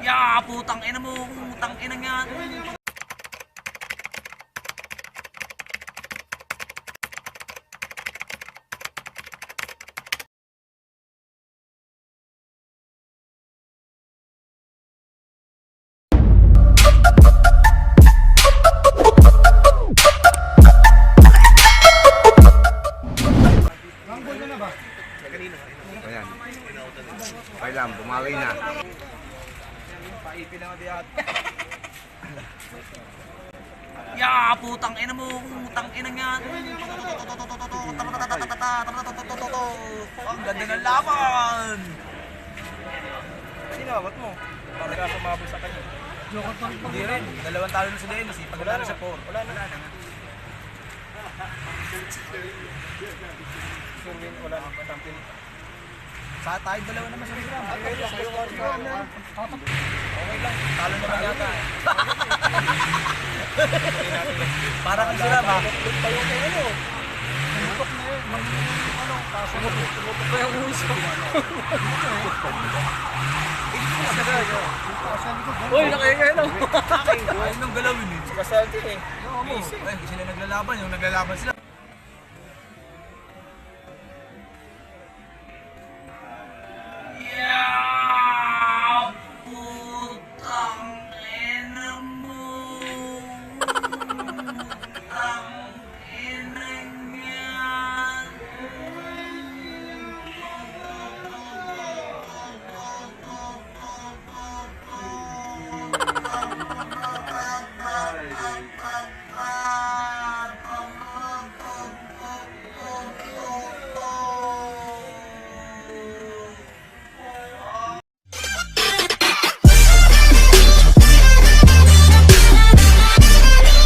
Ya, putang ina mo, putang ina yan. Ayan. Okay lang, bumawi na. Ya, putang ina mo, putang ina yan. Ang ganda ng laban. Sinawat mo. Para ka sumabot sa kanya. Hindi rin. Dalawang talo na si Dennis. Pagkala na sa 4. Wala na. Surwin, wala na. Champion. Sa tayo dalawa naman sa Gram. Okay lang. Talo naman yata. Parang ang sila ba? Tayo kayo ano? Tumutok na yun. Tumutok pa yung uso. Uy, nakikaya lang. Ayun ang galawin eh. Kasalti eh. Easy. Sila naglalaban, yung naglalaban sila.